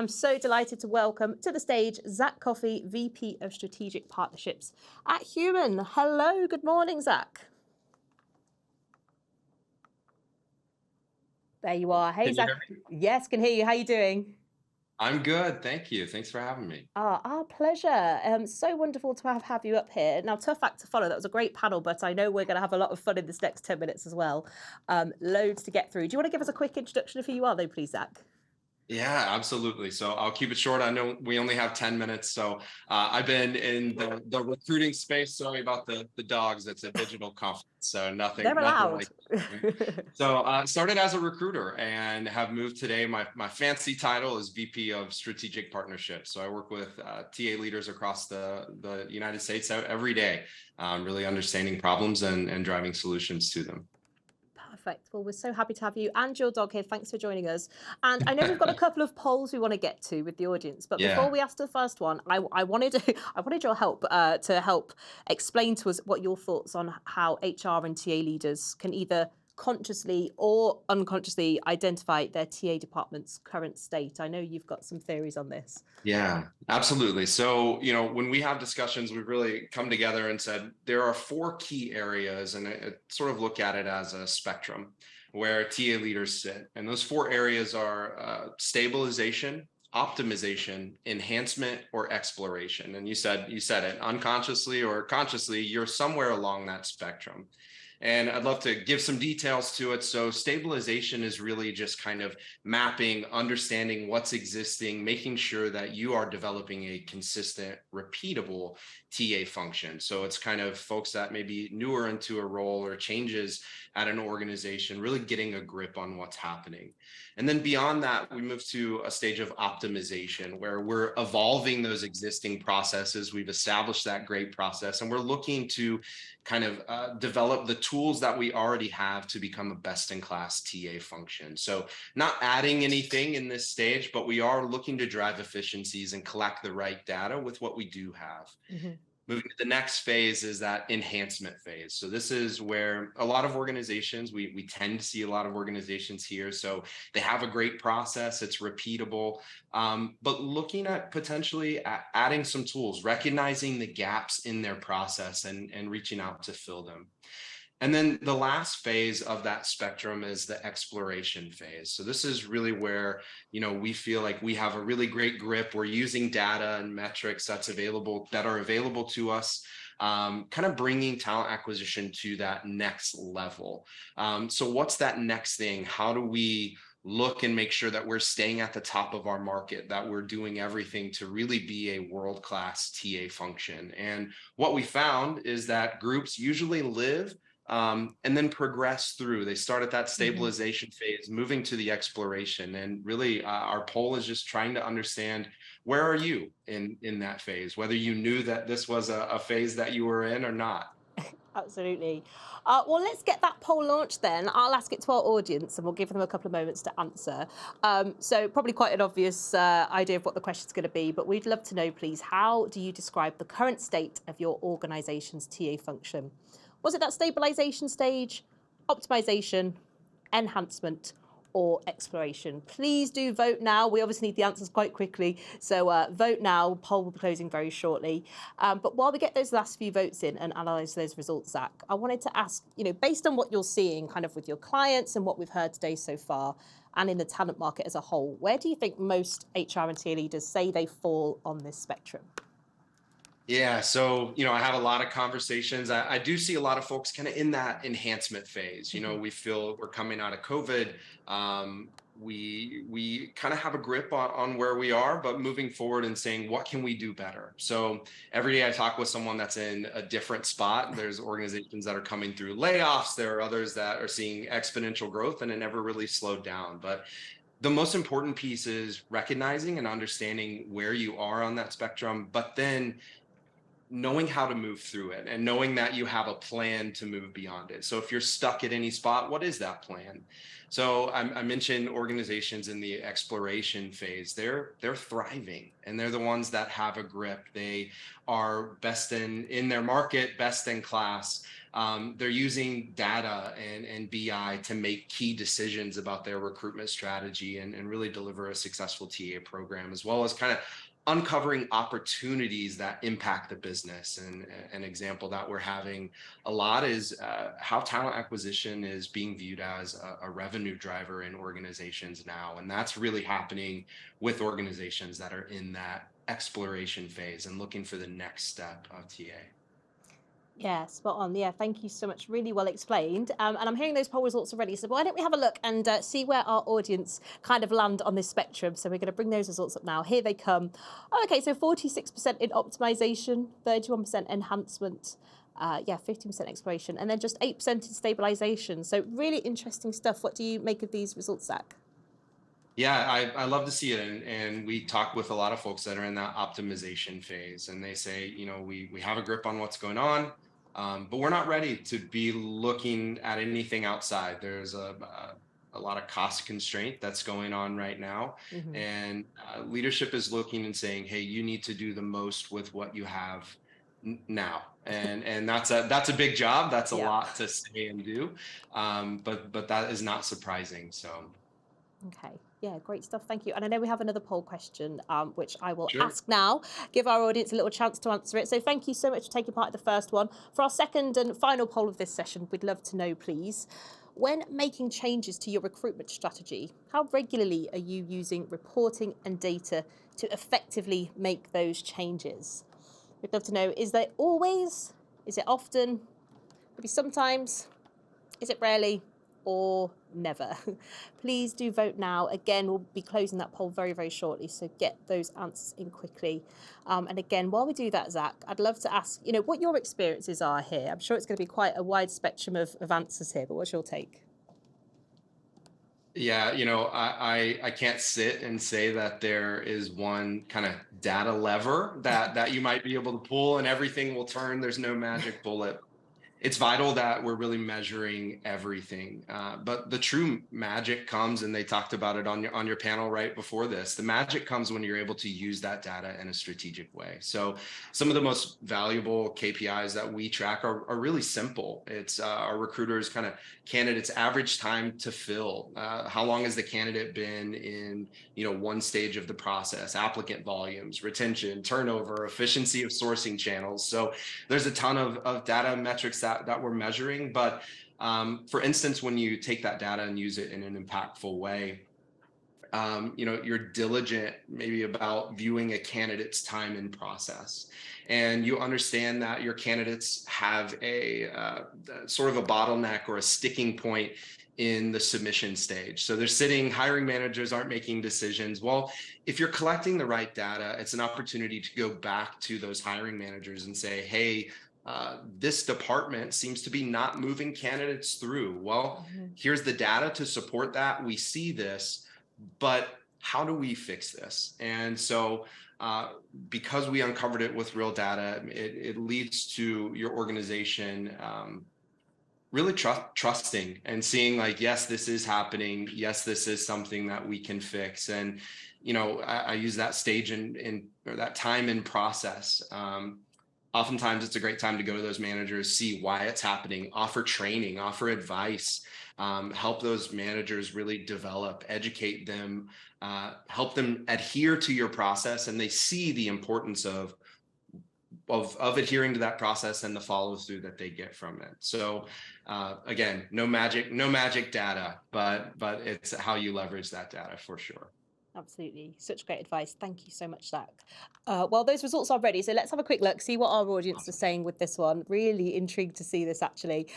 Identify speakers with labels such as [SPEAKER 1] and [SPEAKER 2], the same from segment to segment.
[SPEAKER 1] I'm so delighted to welcome to the stage Zach Coffey, VP of Strategic Partnerships at Human. Hello, good morning, Zach. There you are. Hey,
[SPEAKER 2] Can you
[SPEAKER 1] Zach.
[SPEAKER 2] hear me?
[SPEAKER 1] Yes, can hear you. How you doing?
[SPEAKER 2] I'm good, thank you. Thanks for having me.
[SPEAKER 1] Our pleasure. So wonderful to have you up here. Now, tough act to follow. That was a great panel, but I know we're going to have a lot of fun in this next 10 minutes as well. Loads to get through. Do you want to give us a quick introduction of who you are, though, please, Zach?
[SPEAKER 2] Yeah, absolutely. So I'll keep it short. I know we only have 10 minutes. So I've been in the recruiting space. Sorry about the dogs. It's a digital conference. So
[SPEAKER 1] They're
[SPEAKER 2] nothing
[SPEAKER 1] allowed.
[SPEAKER 2] like that. So started as a recruiter and have moved today. My fancy title is VP of Strategic Partnerships. So I work with TA leaders across the United States every day, really understanding problems and driving solutions to them.
[SPEAKER 1] Perfect. Well, we're so happy to have you and your dog here. Thanks for joining us. And I know we've got a couple of polls we want to get to with the audience, but before
[SPEAKER 2] Yeah.
[SPEAKER 1] we ask the first one, I wanted I wanted your help to help explain to us what your thoughts on how HR and TA leaders can either consciously or unconsciously identify their TA department's current state. I know you've got some theories on this.
[SPEAKER 2] Yeah, absolutely. So, when we have discussions, we've really come together and said there are four key areas, and I sort of look at it as a spectrum where TA leaders sit. And those four areas are stabilization, optimization, enhancement, or exploration. And you said it unconsciously or consciously, you're somewhere along that spectrum. And I'd love to give some details to it. So, stabilization is really just kind of mapping, understanding what's existing, making sure that you are developing a consistent, repeatable TA function. So, it's kind of folks that may be newer into a role or changes at an organization, really getting a grip on what's happening. And then beyond that, we move to a stage of optimization where we're evolving those existing processes. We've established that great process, and we're looking to kind of develop the tools that we already have to become a best-in-class TA function. So not adding anything in this stage, but we are looking to drive efficiencies and collect the right data with what we do have.
[SPEAKER 1] Mm-hmm.
[SPEAKER 2] Moving to the next phase is that enhancement phase. So this is where a lot of organizations, we tend to see a lot of organizations here. So they have a great process, it's repeatable, but looking at potentially adding some tools, recognizing the gaps in their process and reaching out to fill them. And then the last phase of that spectrum is the exploration phase. So this is really where, we feel like we have a really great grip. We're using data and metrics that are available to us, kind of bringing talent acquisition to that next level. So what's that next thing? How do we look and make sure that we're staying at the top of our market, that we're doing everything to really be a world-class TA function? And what we found is that groups usually live and then progress through. They start at that
[SPEAKER 1] Mm-hmm.
[SPEAKER 2] stabilization phase, moving to the exploration. And really, our poll is just trying to understand where are you in that phase, whether you knew that this was a phase that you were in or not.
[SPEAKER 1] Absolutely. Well, let's get that poll launched then. I'll ask it to our audience and we'll give them a couple of moments to answer. So, probably quite an obvious idea of what the question's going to be, but we'd love to know, please, how do you describe the current state of your organization's TA function? Was it that stabilization stage, optimization, enhancement, or exploration? Please do vote now. We obviously need the answers quite quickly. So vote now. Poll will be closing very shortly. But while we get those last few votes in and analyse those results, Zach, I wanted to ask, based on what you're seeing kind of with your clients and what we've heard today so far, and in the talent market as a whole, where do you think most HR and TA leaders say they fall on this spectrum?
[SPEAKER 2] Yeah, so I have a lot of conversations. I do see a lot of folks kind of in that enhancement phase.
[SPEAKER 1] Mm-hmm.
[SPEAKER 2] We feel we're coming out of COVID. We kind of have a grip on where we are, but moving forward and saying what can we do better. So every day I talk with someone that's in a different spot. There's organizations that are coming through layoffs. There are others that are seeing exponential growth, and it never really slowed down. But the most important piece is recognizing and understanding where you are on that spectrum, but then knowing how to move through it and knowing that you have a plan to move beyond it. So if you're stuck at any spot, what is that plan? So I mentioned organizations in the exploration phase. They're thriving, and they're the ones that have a grip. They are best in their market, best in class. they're using data and BI to make key decisions about their recruitment strategy and really deliver a successful TA program, as well as kind of uncovering opportunities that impact the business. And an example that we're having a lot is how talent acquisition is being viewed as a revenue driver in organizations now. And that's really happening with organizations that are in that exploration phase and looking for the next step of TA.
[SPEAKER 1] Yeah, spot on. Yeah, thank you so much. Really well explained. And I'm hearing those poll results already. So why don't we have a look and see where our audience kind of land on this spectrum? So we're going to bring those results up now. Here they come. Oh, okay, so 46% in optimization, 31% enhancement. 15% exploration, and then just 8% in stabilization. So really interesting stuff. What do you make of these results, Zach?
[SPEAKER 2] Yeah, I love to see it. And we talk with a lot of folks that are in that optimization phase, and they say, we have a grip on what's going on, but we're not ready to be looking at anything outside. There's a lot of cost constraint that's going on right now.
[SPEAKER 1] Mm-hmm.
[SPEAKER 2] And leadership is looking and saying, hey, you need to do the most with what you have now. And that's a big job. That's a lot to say and do. But that is not surprising. So.
[SPEAKER 1] Okay. Yeah, great stuff. Thank you. And I know we have another poll question, which I will
[SPEAKER 2] Sure.
[SPEAKER 1] ask now, give our audience a little chance to answer it. So thank you so much for taking part in the first one. For our second and final poll of this session, we'd love to know, please, when making changes to your recruitment strategy, how regularly are you using reporting and data to effectively make those changes? We'd love to know, is there always, is it often, maybe sometimes, is it rarely, or never? Please do vote now. Again, we'll be closing that poll very, very shortly, so get those answers in quickly. And again, while we do that, Zach, I'd love to ask, what your experiences are here. I'm sure it's going to be quite a wide spectrum of answers here, but what's your take?
[SPEAKER 2] Yeah, I can't sit and say that there is one kind of data lever that you might be able to pull and everything will turn. There's no magic bullet. It's vital that we're really measuring everything. But the true magic comes, and they talked about it on your panel right before this. The magic comes when you're able to use that data in a strategic way. So some of the most valuable KPIs that we track are really simple. It's our recruiters' kind of candidates' average time to fill. How long has the candidate been in one stage of the process? Applicant volumes, retention, turnover, efficiency of sourcing channels. So there's a ton of data metrics that we're measuring. But for instance, when you take that data and use it in an impactful way, you're diligent maybe about viewing a candidate's time in process, and you understand that your candidates have a sort of a bottleneck or a sticking point in the submission stage. So they're sitting, hiring managers aren't making decisions. Well, if you're collecting the right data, it's an opportunity to go back to those hiring managers and say, hey, this department seems to be not moving candidates through. Well, here's the data to support that. We see this, but how do we fix this? And so because we uncovered it with real data, it leads to your organization really trusting and seeing like, yes, this is happening. Yes, this is something that we can fix. And, I use that stage or that time in process. Oftentimes it's a great time to go to those managers, see why it's happening, offer training, offer advice, help those managers really develop, educate them, help them adhere to your process, and they see the importance of adhering to that process and the follow through that they get from it. So again, no magic data, but it's how you leverage that data for sure.
[SPEAKER 1] Absolutely. Such great advice. Thank you so much, Zach. Well, those results are ready. So let's have a quick look, see what our audience is saying with this one. Really intrigued to see this, actually.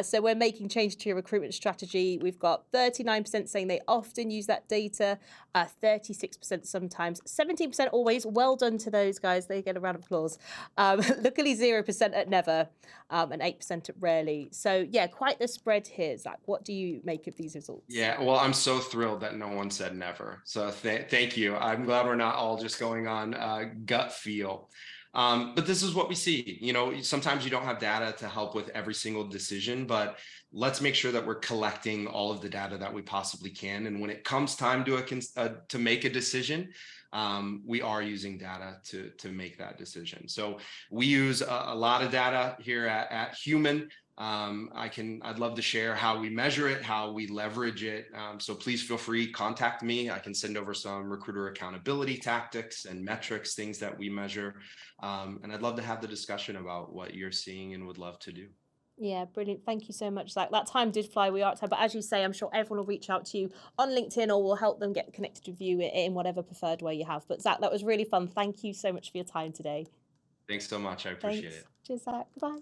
[SPEAKER 1] So we're making change to your recruitment strategy. We've got 39% saying they often use that data, 36% sometimes, 17% always. Well done to those guys. They get a round of applause. Luckily, 0% at never, and 8% at rarely. So yeah, quite the spread here, Zach. What do you make of these results?
[SPEAKER 2] Yeah, well, I'm so thrilled that no one said never. So thank you. I'm glad we're not all just going on gut feel. But this is what we see. Sometimes you don't have data to help with every single decision, but let's make sure that we're collecting all of the data that we possibly can. And when it comes time to make a decision, we are using data to make that decision. So we use a lot of data here at Human. I'd love to share how we measure it, how we leverage it. So please feel free, contact me. I can send over some recruiter accountability tactics and metrics, things that we measure. And I'd love to have the discussion about what you're seeing and would love to do.
[SPEAKER 1] Yeah, brilliant. Thank you so much, Zach. That time did fly. We are at time, but as you say, I'm sure everyone will reach out to you on LinkedIn or will help them get connected with you in whatever preferred way you have. But Zach, that was really fun. Thank you so much for your time today.
[SPEAKER 2] Thanks so much. I appreciate
[SPEAKER 1] Thanks.
[SPEAKER 2] it.
[SPEAKER 1] Cheers, Zach. Bye.